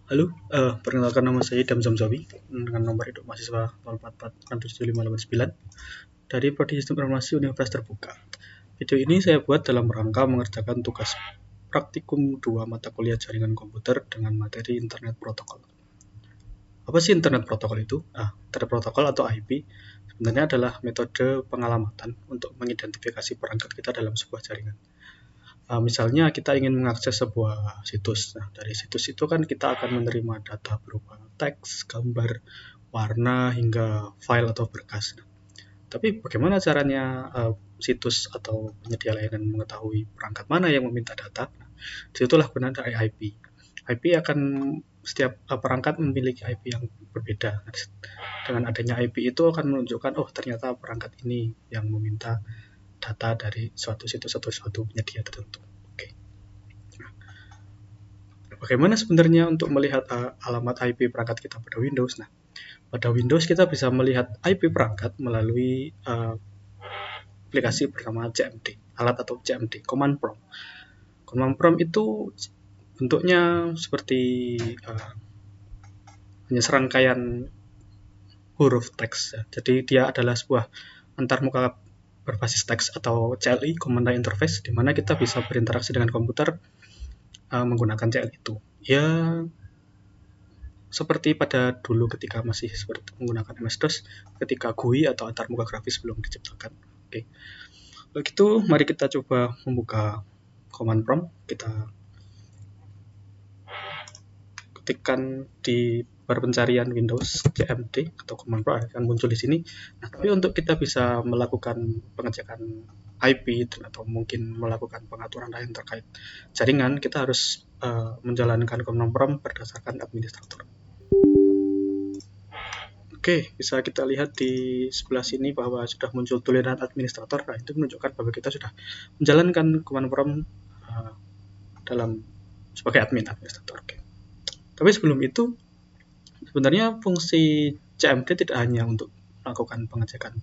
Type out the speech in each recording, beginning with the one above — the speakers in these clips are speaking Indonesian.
Halo, perkenalkan nama saya Damzam Zawi dengan nomor induk mahasiswa 04467589 dari Prodi Sistem Informasi Universitas Terbuka. Video ini saya buat dalam rangka mengerjakan tugas praktikum 2 mata kuliah jaringan komputer dengan materi Internet Protokol. Apa sih Internet Protokol itu? Internet Protokol atau IP sebenarnya adalah metode pengalamatan untuk mengidentifikasi perangkat kita dalam sebuah jaringan. Misalnya kita ingin mengakses sebuah situs. Nah, dari situs itu kan kita akan menerima data berupa teks, gambar, warna, hingga file atau berkas. Nah, tapi bagaimana caranya situs atau penyedia layanan mengetahui perangkat mana yang meminta data? Nah, disitulah gunanya IP. IP akan setiap perangkat memiliki IP yang berbeda. Dengan adanya IP itu akan menunjukkan, oh ternyata perangkat ini yang meminta data dari suatu situs atau suatu penyedia tertentu. Oke. Bagaimana sebenarnya untuk melihat alamat IP perangkat kita pada Windows? Nah, pada Windows kita bisa melihat IP perangkat melalui aplikasi bernama CMD, alat atau CMD, Command Prompt. Command Prompt itu bentuknya seperti hanya serangkaian huruf teks. Jadi dia adalah sebuah antarmuka berbasis teks atau CLI, Command Line Interface, di mana kita bisa berinteraksi dengan komputer menggunakan CLI itu. Ya, seperti pada dulu ketika masih seperti menggunakan MS-DOS, ketika GUI atau antarmuka grafis belum diciptakan. Oke. Begitu, mari kita coba membuka command prompt. Kita ketikkan di bar pencarian Windows CMD atau command prompt akan muncul di sini. Nah, tapi untuk kita bisa melakukan pengecekan IP atau mungkin melakukan pengaturan lain terkait jaringan, kita harus menjalankan command prompt berdasarkan administrator. Oke, bisa kita lihat di sebelah sini bahwa sudah muncul tulisan administrator. Nah, itu menunjukkan bahwa kita sudah menjalankan command prompt dalam sebagai administrator. Oke. Tapi sebelum itu, sebenarnya fungsi CMD tidak hanya untuk melakukan pengecekan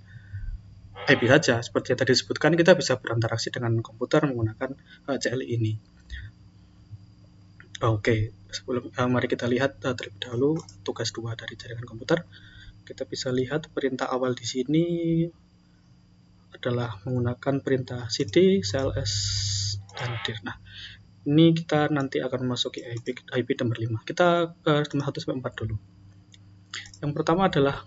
IP saja. Seperti yang tadi disebutkan, kita bisa berinteraksi dengan komputer menggunakan CLI ini. Oke, mari kita lihat terlebih dahulu tugas 2 dari jaringan komputer. Kita bisa lihat perintah awal di sini adalah menggunakan perintah cd, cls, dan dir. Nah, ini kita nanti akan memasuki IP nomor 5. Kita ke nomor 1 sampai 4 dulu. Yang pertama adalah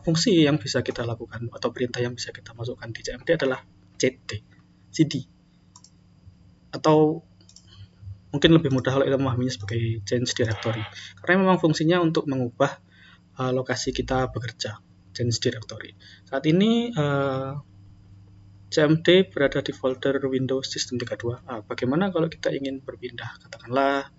fungsi yang bisa kita lakukan atau perintah yang bisa kita masukkan di CMD adalah cd. Atau mungkin lebih mudah kalau kita memahaminya sebagai change directory. Karena memang fungsinya untuk mengubah lokasi kita bekerja, change directory. Saat ini CMD berada di folder Windows System 32. Bagaimana kalau kita ingin berpindah? Katakanlah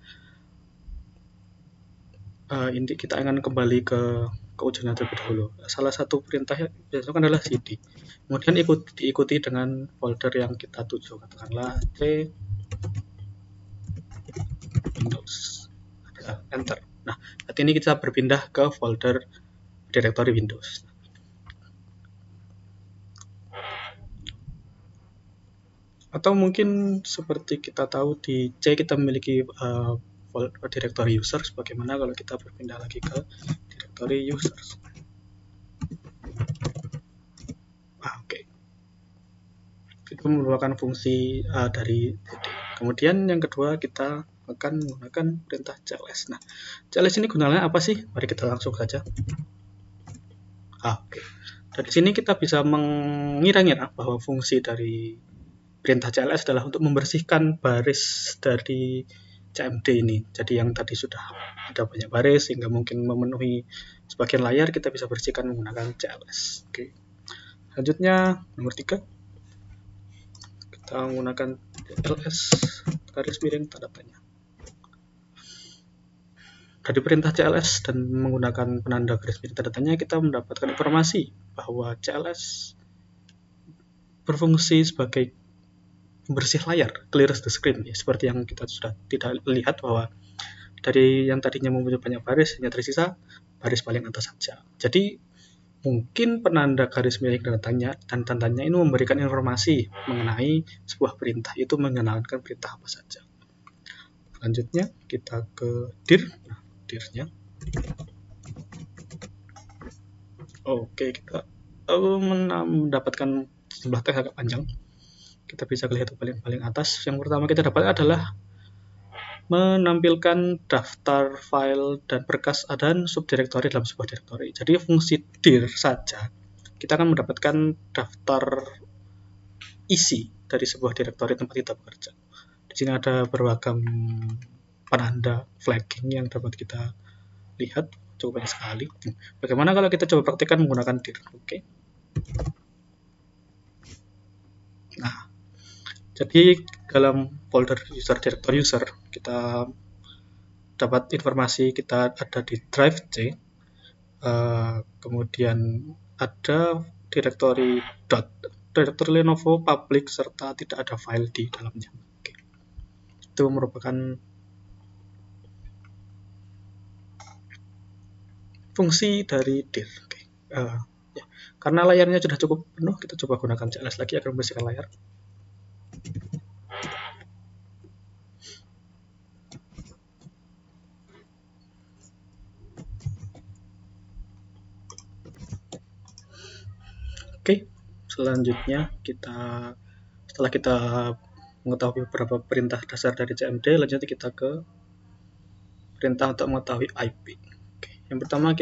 ini kita akan kembali ke ujungnya terlebih dahulu. Salah satu perintahnya biasanya adalah cd. Kemudian diikuti dengan folder yang kita tuju. Katakanlah C Windows. Enter. Nah, saat ini kita berpindah ke folder direktori Windows. Atau mungkin seperti kita tahu di C kita memiliki direktori users. Bagaimana kalau kita berpindah lagi ke direktori users? Oke. Itu merupakan fungsi dari CD. Kemudian yang kedua kita akan menggunakan perintah cls. Nah, cls ini gunanya apa sih? Mari kita langsung saja. Oke. Dari sini kita bisa mengira-ngira bahwa fungsi dari perintah cls adalah untuk membersihkan baris dari CMD ini. Jadi yang tadi sudah ada banyak baris sehingga mungkin memenuhi sebagian layar, kita bisa bersihkan menggunakan cls. Oke. Selanjutnya nomor 3. Kita menggunakan ls garis miring tanda tanya. Dari perintah cls dan menggunakan penanda garis miring tanda tanya, kita mendapatkan informasi bahwa cls berfungsi sebagai pembersih layar, clears the screen, ya, seperti yang kita sudah tidak lihat bahwa dari yang tadinya mempunyai banyak baris hanya tersisa baris paling atas saja. Jadi mungkin penanda garis miring dan tandanya ini memberikan informasi mengenai sebuah perintah, itu mengenalkan perintah apa saja. Selanjutnya kita ke dir. Nah, dir-nya. Oke, kita mendapatkan jumlah teks agak panjang. Kita bisa lihat paling atas. Yang pertama kita dapat adalah menampilkan daftar file dan berkas dan subdirektori dalam sebuah direktori. Jadi fungsi dir saja kita akan mendapatkan daftar isi dari sebuah direktori tempat kita bekerja. Di sini ada beragam penanda flagging yang dapat kita lihat, cukup banyak sekali. Bagaimana kalau kita coba praktikkan menggunakan dir? Oke. Nah, jadi dalam folder user directory user kita dapat informasi kita ada di drive C, kemudian ada direktori Lenovo public serta tidak ada file di dalamnya. Oke. Itu merupakan fungsi dari dir. Oke. Ya. Karena layarnya sudah cukup penuh, kita coba gunakan CLS lagi agar membersihkan layar. Oke, selanjutnya setelah kita mengetahui beberapa perintah dasar dari CMD, lanjut kita ke perintah untuk mengetahui IP. Oke, yang pertama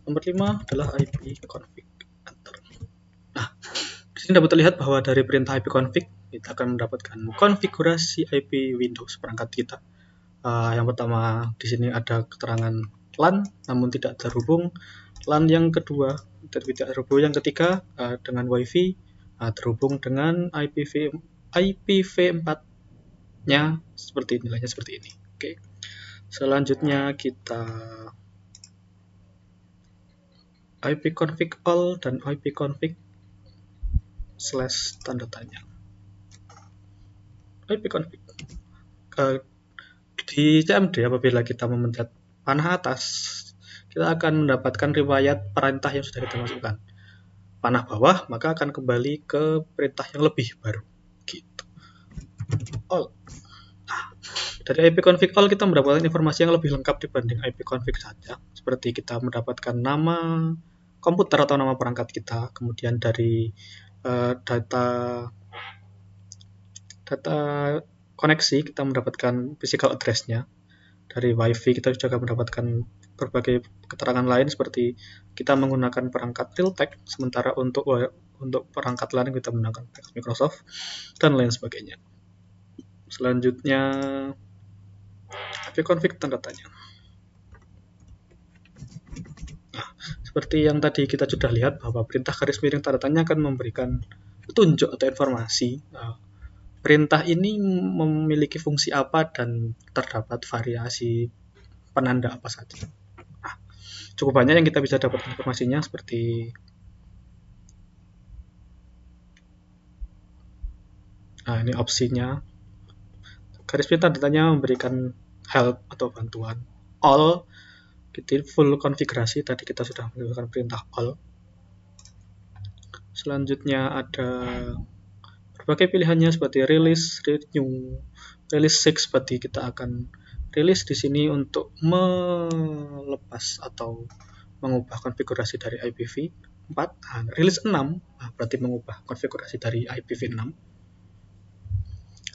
nomor 5 adalah IP config enter. Nah, di sini dapat terlihat bahwa dari perintah IP config kita akan mendapatkan konfigurasi IP Windows perangkat kita. Yang pertama di sini ada keterangan LAN namun tidak terhubung. LAN yang kedua tidak terhubung. Yang ketiga dengan WiFi terhubung dengan IPv4-nya seperti nilainya seperti ini. Oke. Selanjutnya kita ipconfig all dan ipconfig / tanda tanya. ipconfig di CMD apabila kita memencet panah atas, kita akan mendapatkan riwayat perintah yang sudah kita masukkan. Panah bawah maka akan kembali ke perintah yang lebih baru. Gitu. All. Nah, dari ipconfig all kita mendapatkan informasi yang lebih lengkap dibanding ipconfig saja. Seperti kita mendapatkan nama komputer atau nama perangkat kita, kemudian dari data koneksi kita mendapatkan physical address-nya. Dari WiFi kita juga mendapatkan berbagai keterangan lain seperti kita menggunakan perangkat Realtek, sementara untuk perangkat lain kita menggunakan Microsoft dan lain sebagainya. Selanjutnya ipconfig tanda tanya. Nah, seperti yang tadi kita sudah lihat bahwa perintah garis miring tanda tanya akan memberikan petunjuk atau informasi perintah ini memiliki fungsi apa dan terdapat variasi penanda apa saja. Nah, cukup banyak yang kita bisa dapat informasinya seperti ini opsinya. Garis miring tanda tanya memberikan help atau bantuan. All, kita full konfigurasi, tadi kita sudah menggunakan perintah all. Selanjutnya ada berbagai pilihannya seperti release, renew, release 6 berarti kita akan release di sini untuk melepas atau mengubah konfigurasi dari IPv4. Release 6 berarti mengubah konfigurasi dari IPv6.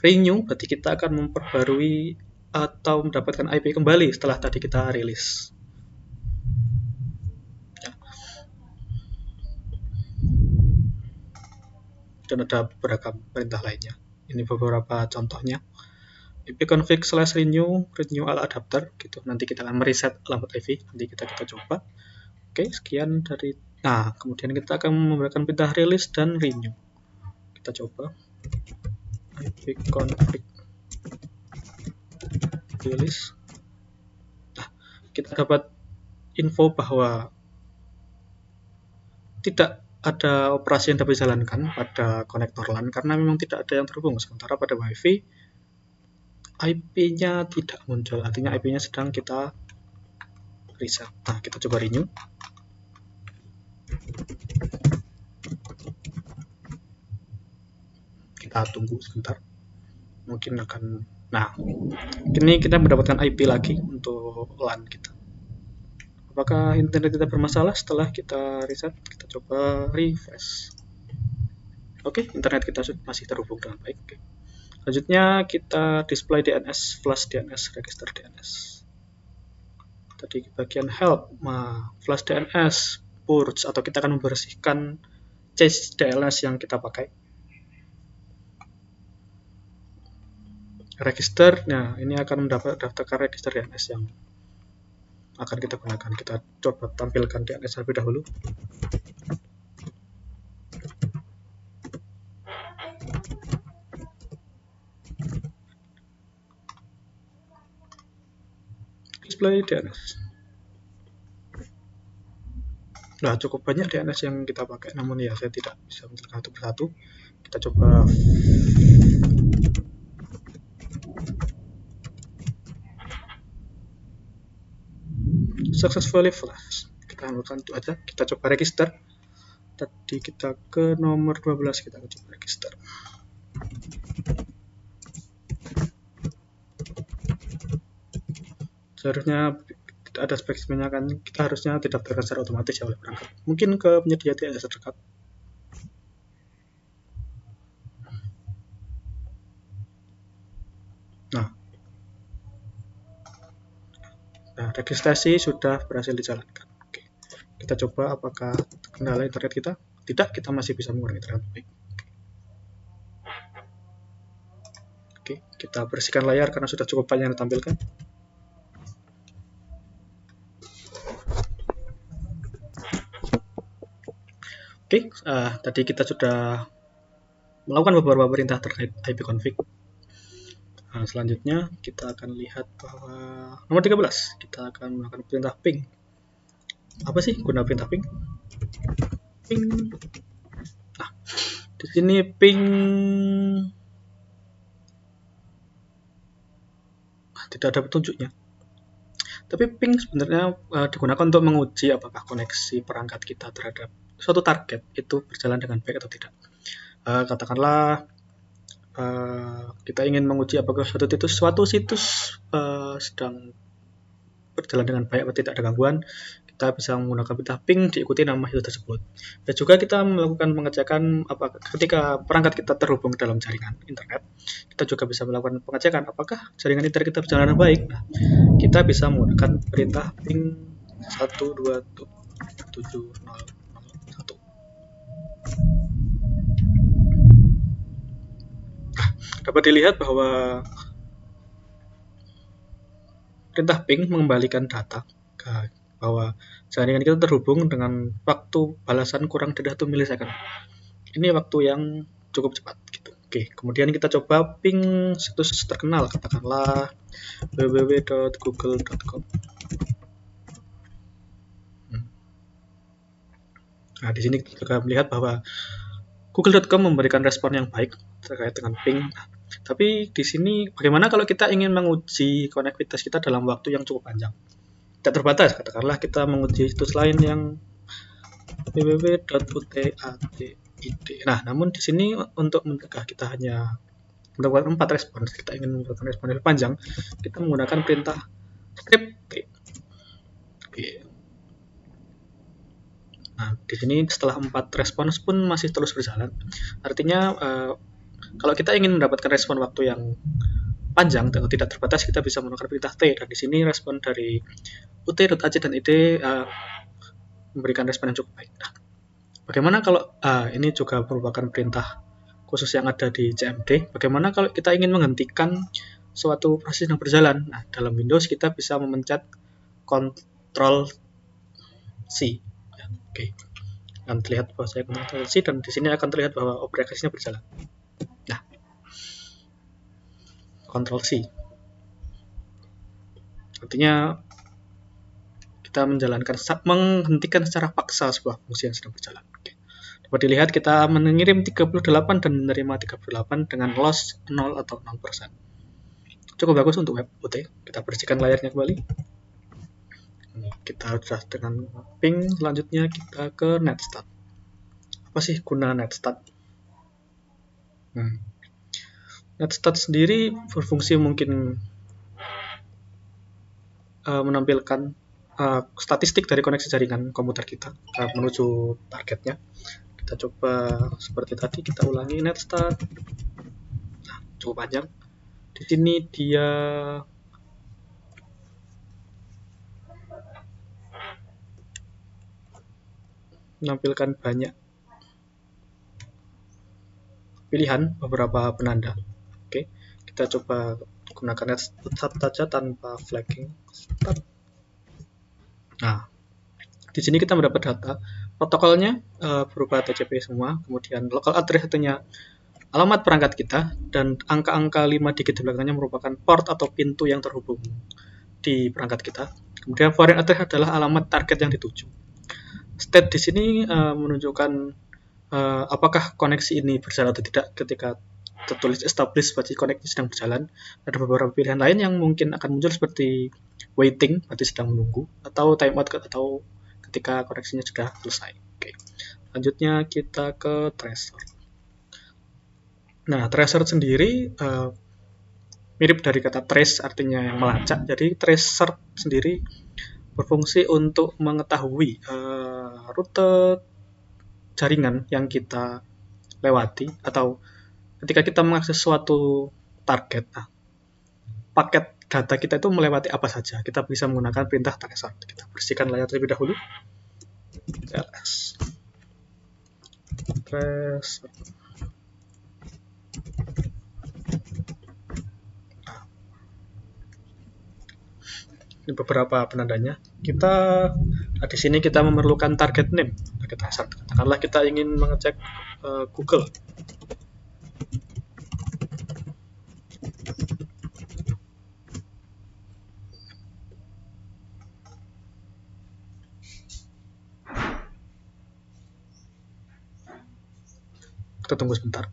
Renew berarti kita akan memperbarui atau mendapatkan IP kembali setelah tadi kita release. Dan ada beragam perintah lainnya. Ini beberapa contohnya. ipconfig /renew all adapter gitu. Nanti kita akan mereset alamat IP. Nanti kita coba. Oke, sekian dari. Nah, kemudian kita akan memberikan perintah release dan renew. Kita coba. ipconfig release. Nah, kita dapat info bahwa tidak ada operasi yang dapat dijalankan pada konektor LAN karena memang tidak ada yang terhubung. Sementara pada WiFi IP-nya tidak muncul, artinya IP-nya sedang kita reset. Nah, kita coba renew. Kita tunggu sebentar. Mungkin akan Nah, ini kita mendapatkan IP lagi untuk LAN kita. Apakah internet kita bermasalah? Setelah kita reset, kita coba refresh. Oke, internet kita masih terhubung dengan baik. Oke. Selanjutnya kita display DNS, flash DNS, register DNS. Tadi bagian help, flash DNS, purge, atau kita akan membersihkan cache DNS yang kita pakai. Register, nah ini akan mendaftarkan register DNS yang akan kita gunakan. Kita coba tampilkan DNS terlebih dahulu. Display DNS. Nah, cukup banyak DNS yang kita pakai, namun ya saya tidak bisa menjelaskan satu persatu. Kita coba successfully flash. Kita lakukan itu aja. Kita coba register. Tadi kita ke nomor 12, kita coba register. Seharusnya tidak ada spesifikasinya, kan kita harusnya didaftarkan secara otomatis ya oleh perangkat. Mungkin ke penyedia DNS terdekat. Nah, registrasi sudah berhasil dijalankan. Oke. Kita coba apakah kendala internet kita? Tidak, kita masih bisa menggunakan internet baik. Oke, kita bersihkan layar karena sudah cukup banyak yang ditampilkan. Oke, tadi kita sudah melakukan beberapa perintah terkait ipconfig. Selanjutnya kita akan lihat bahwa nomor 13 kita akan melakukan perintah ping. Apa sih guna perintah ping? Ping. Nah, di sini ping tidak ada petunjuknya. Tapi ping sebenarnya digunakan untuk menguji apakah koneksi perangkat kita terhadap suatu target itu berjalan dengan baik atau tidak. Katakanlah kita ingin menguji apakah suatu situs sedang berjalan dengan baik atau tidak ada gangguan, kita bisa menggunakan perintah ping diikuti nama situs tersebut. Dan juga kita melakukan pengecekan apakah ketika perangkat kita terhubung ke dalam jaringan internet, kita juga bisa melakukan pengecekan apakah jaringan internet kita berjalan dengan baik. Nah, kita bisa menggunakan perintah ping 127.0.0.1. Dapat dilihat bahwa perintah ping mengembalikan data bahwa jaringan kita terhubung dengan waktu balasan kurang dari 1 milisecond. Ini waktu yang cukup cepat gitu. Oke, kemudian kita coba ping situs terkenal, katakanlah www.google.com. Nah, di sini kita juga melihat bahwa google.com memberikan respon yang baik terkait dengan ping. Tapi di sini bagaimana kalau kita ingin menguji konektivitas kita dalam waktu yang cukup panjang? Tidak terbatas, katakanlah kita menguji situs lain yang www.utad.id. Nah, namun di sini untuk mencegah kita hanya mendapatkan 4 respons, kita ingin mendapatkan respon lebih panjang, kita menggunakan perintah script. Nah, di sini setelah 4 respons pun masih terus berjalan. Artinya kalau kita ingin mendapatkan respon waktu yang panjang dan tidak terbatas, kita bisa menggunakan perintah T. Dan di sini respon dari ut.ac dan id memberikan respon yang cukup baik. Nah, bagaimana kalau ini juga merupakan perintah khusus yang ada di CMD? Bagaimana kalau kita ingin menghentikan suatu proses yang berjalan? Nah, dalam Windows kita bisa memencet Ctrl C. Oke, akan terlihat bahwa saya Ctrl C dan di sini akan terlihat bahwa operasinya berjalan. Nah, Ctrl C artinya kita menghentikan secara paksa sebuah fungsi yang sedang berjalan. Oke. Dapat dilihat kita mengirim 38 dan menerima 38 dengan loss 0 atau 0%. Cukup bagus untuk web UT. Kita bersihkan layarnya kembali. Kita sudah dengan ping, selanjutnya kita ke netstat. Apa sih guna netstat? Netstat sendiri berfungsi mungkin menampilkan statistik dari koneksi jaringan komputer kita menuju targetnya. Kita coba seperti tadi, kita ulangi netstat. Nah, cukup panjang. Di sini dia menampilkan banyak pilihan beberapa penanda. Oke, kita coba gunakan netstat saja tanpa flagging. Start. Nah, di sini kita mendapat data protokolnya berupa TCP semua, kemudian local address artinya alamat perangkat kita, dan angka-angka 5 digit di belakangnya merupakan port atau pintu yang terhubung di perangkat kita. Kemudian foreign address adalah alamat target yang dituju. State di sini menunjukkan apakah koneksi ini berjalan atau tidak. Ketika tertulis established, berarti koneksi sedang berjalan. Ada beberapa pilihan lain yang mungkin akan muncul seperti waiting, berarti sedang menunggu, atau timeout, atau ketika koneksinya sudah selesai. Oke. Selanjutnya kita ke tracer. Nah, tracer sendiri mirip dari kata trace, artinya yang melacak. Jadi tracer sendiri berfungsi untuk mengetahui rute jaringan yang kita lewati, atau ketika kita mengakses suatu target, paket data kita itu melewati apa saja. Kita bisa menggunakan perintah tracer. Kita bersihkan layar terlebih dahulu. ls tracer. Ini beberapa penandanya. Di sini kita memerlukan target name, target tracer. Katakanlah kita ingin mengecek Google. Kita tunggu sebentar.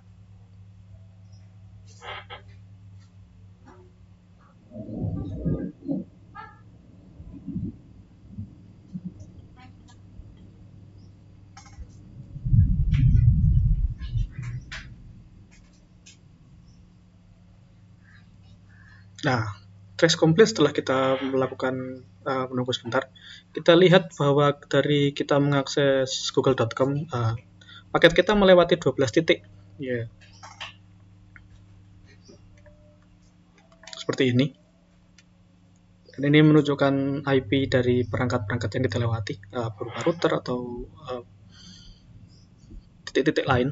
Nah, trace complete setelah kita melakukan menunggu sebentar, kita lihat bahwa dari kita mengakses google.com, paket kita melewati 12 titik. Yeah. Seperti ini. Dan ini menunjukkan IP dari perangkat-perangkat yang kita lewati, berupa router atau titik-titik lain.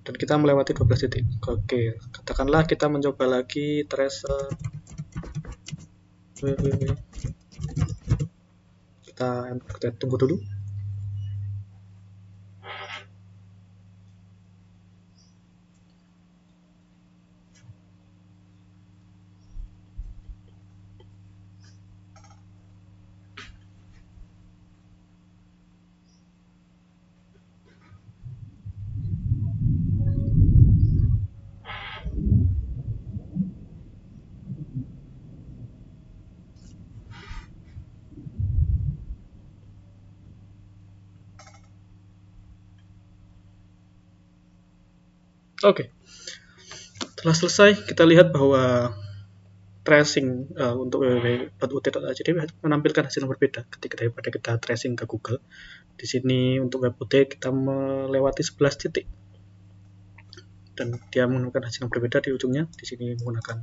Dan kita melewati 12 titik. Oke, katakanlah kita mencoba lagi tracer. Kita tunggu dulu. Oke, setelah selesai, kita lihat bahwa tracing untuk www.ut.ajd menampilkan hasil yang berbeda ketika daripada kita tracing ke Google. Di sini untuk web UT kita melewati 11 titik dan dia menggunakan hasil yang berbeda di ujungnya. Di sini menggunakan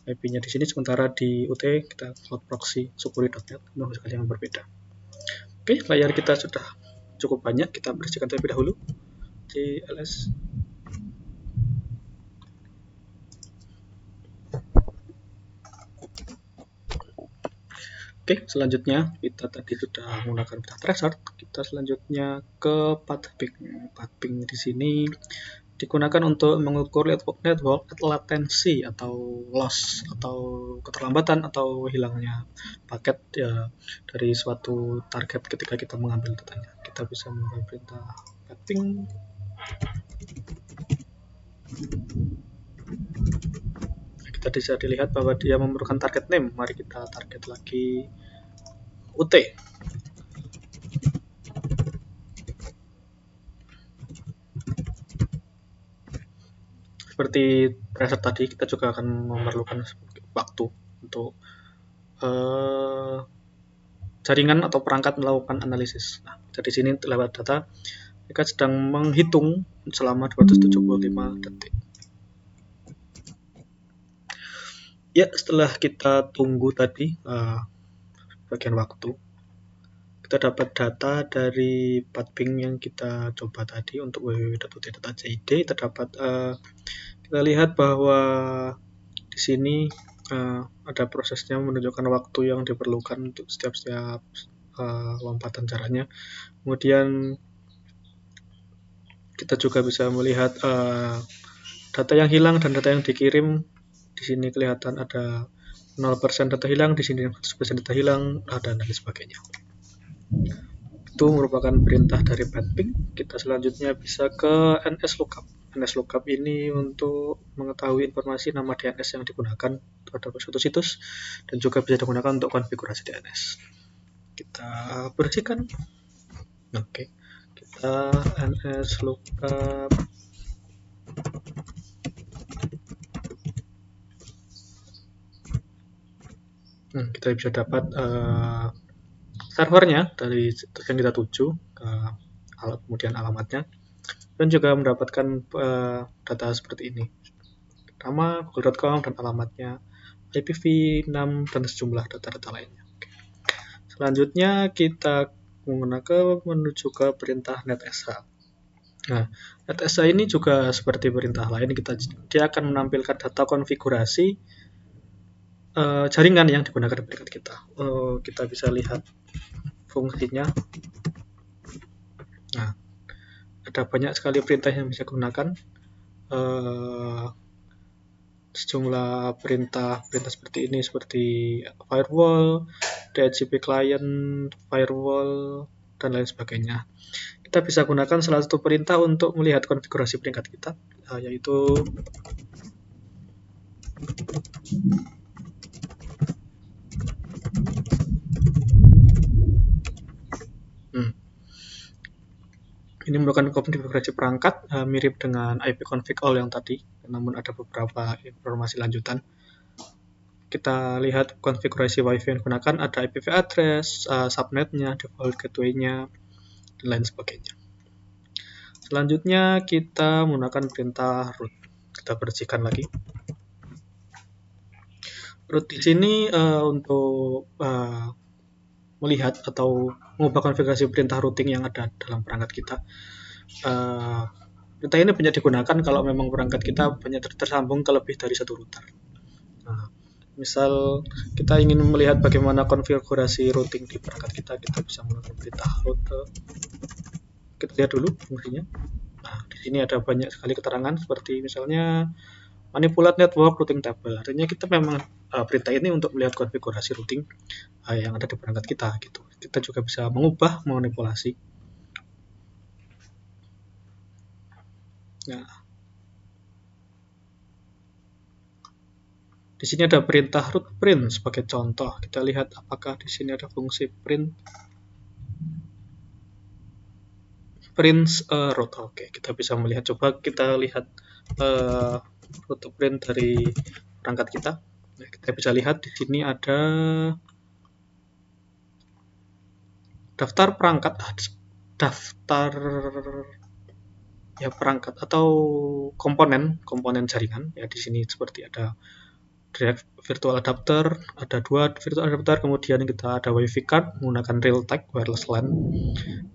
IP-nya di sini, sementara di UT kita cloud proxy supuri.net menggunakan hasil yang berbeda. Oke, layar kita sudah cukup banyak, kita bersihkan terlebih dahulu di ls. Oke, selanjutnya kita tadi sudah menggunakan perintah tracer. Kita selanjutnya ke pathping. Pathping di sini digunakan untuk mengukur network latency atau loss atau keterlambatan atau hilangnya paket ya, dari suatu target ketika kita mengambil datanya. Kita bisa menggunakan perintah pathping. Kita bisa dilihat bahwa dia memerlukan target name. Mari kita target lagi UT. seperti tracer tadi, kita juga akan memerlukan waktu untuk jaringan atau perangkat melakukan analisis. Nah, dari sini lewat data, mereka sedang menghitung selama 275 detik. Ya, setelah kita tunggu tadi bagian waktu, kita dapat data dari pathing yang kita coba tadi untuk www.ut.id. Terdapat kita lihat bahwa di sini ada prosesnya menunjukkan waktu yang diperlukan untuk setiap lompatan caranya. Kemudian kita juga bisa melihat data yang hilang dan data yang dikirim. Di sini kelihatan ada 0% data hilang, di sini 100% data hilang, dan lain sebagainya. Itu merupakan perintah dari pathing. Kita selanjutnya bisa ke NSLOOKUP. NSLOOKUP ini untuk mengetahui informasi nama DNS yang digunakan pada suatu situs dan juga bisa digunakan untuk konfigurasi DNS. Kita bersihkan. Oke. Kita NSLOOKUP kita bisa dapat servernya dari yang kita tuju, kemudian alamatnya, dan juga mendapatkan data seperti ini, nama google.com dan alamatnya, IPv6 dan sejumlah data-data lainnya. Oke. Selanjutnya kita menuju ke perintah netsh. Nah, netsh ini juga seperti perintah lain, dia akan menampilkan data konfigurasi jaringan yang digunakan di perangkat kita. Kita bisa lihat fungsinya. Nah, ada banyak sekali perintah yang bisa digunakan. Sejumlah perintah seperti ini, seperti firewall, DHCP client, firewall, dan lain sebagainya. Kita bisa gunakan salah satu perintah untuk melihat konfigurasi peringkat kita, yaitu ini merupakan konfigurasi perangkat mirip dengan ipconfig.all yang tadi, namun ada beberapa informasi lanjutan. Kita lihat konfigurasi WiFi yang digunakan, ada IPv address, subnetnya, default gateway-nya, dan lain sebagainya. Selanjutnya kita menggunakan perintah root. Kita bersihkan lagi. Root di sini untuk melihat atau mengubah konfigurasi perintah routing yang ada dalam perangkat kita. Perintah ini banyak digunakan kalau memang perangkat kita banyak tersambung ke lebih dari satu router. Nah, misal kita ingin melihat bagaimana konfigurasi routing di perangkat kita bisa menggunakan perintah root. Kita lihat dulu fungsinya. Nah, di sini ada banyak sekali keterangan seperti misalnya manipulate network routing table. Artinya kita memang perintah ini untuk melihat konfigurasi routing yang ada di perangkat kita gitu. Kita juga bisa mengubah, memanipulasi. Nah, di sini ada perintah root print sebagai contoh. Kita lihat apakah di sini ada fungsi print root. Oke, kita bisa melihat. Coba kita lihat root print dari perangkat kita. Nah, kita bisa lihat di sini ada daftar perangkat, perangkat atau komponen jaringan. Ya, di sini seperti ada virtual adapter, ada 2 virtual adapter, kemudian kita ada WiFi card menggunakan Realtek wireless LAN.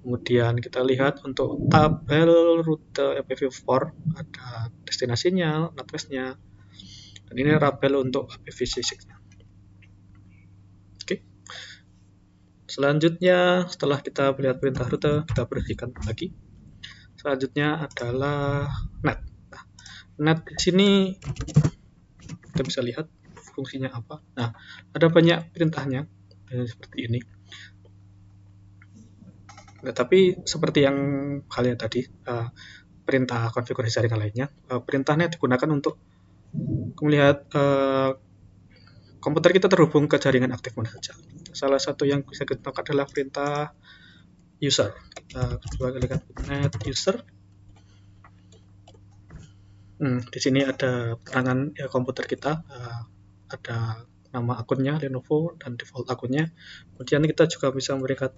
Kemudian kita lihat untuk tabel rute IPv4 ada destinasinya, NAT-nya, dan ini label untuk IPv6-nya. Oke. Selanjutnya setelah kita melihat perintah rute, kita bersihkan lagi. Selanjutnya adalah NAT. Nah, NAT di sini kita bisa lihat fungsinya apa. Nah, ada banyak perintahnya seperti ini. Nah, tapi seperti yang kalian tadi, perintah konfigurasi jaringan lainnya, perintahnya digunakan untuk melihat komputer kita terhubung ke jaringan aktif mana saja. Salah satu yang bisa kita lakukan adalah perintah user. Kita coba klik net user. Di sini ada keterangan komputer kita, ada nama akunnya Lenovo dan default akunnya. Kemudian kita juga bisa melihat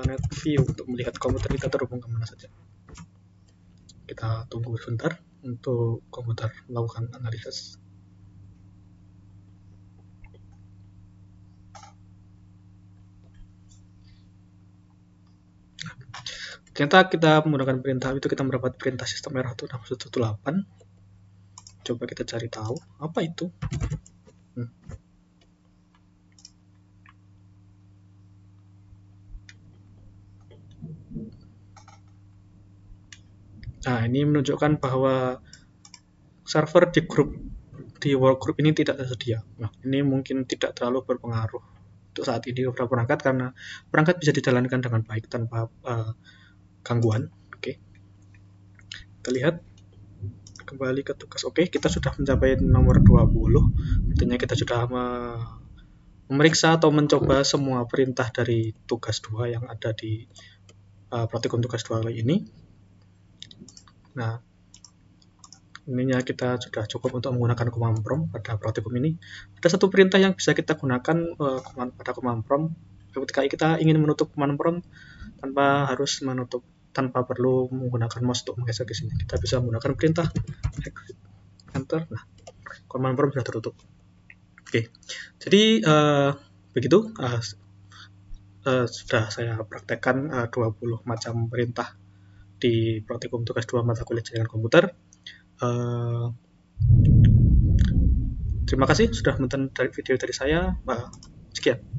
net view untuk melihat komputer kita terhubung kemana saja. Kita tunggu sebentar untuk komputer melakukan analisis. Ternyata kita menggunakan perintah itu kita mendapat perintah sistem error 618. Coba kita cari tahu apa itu. Nah, ini menunjukkan bahwa server di workgroup ini tidak tersedia. Nah, ini mungkin tidak terlalu berpengaruh untuk saat ini beberapa perangkat karena perangkat bisa dijalankan dengan baik tanpa gangguan. Oke. Kita lihat kembali ke tugas. Oke, kita sudah mencapai nomor 20. Artinya kita sudah memeriksa atau mencoba semua perintah dari tugas 2 yang ada di praktikum tugas 2 kali ini. Nah, ininya kita sudah cukup untuk menggunakan command prompt pada praktikum ini. Ada satu perintah yang bisa kita gunakan pada command prompt ketika kita ingin menutup command prompt tanpa perlu menggunakan mouse untuk menggeser ke sini. Kita bisa menggunakan perintah exit enter. Nah, command prompt sudah tertutup. Oke, jadi begitu sudah saya praktekkan 20 macam perintah di praktikum tugas 2 mata kuliah jaringan komputer. Terima kasih sudah menonton video dari saya. Sekian.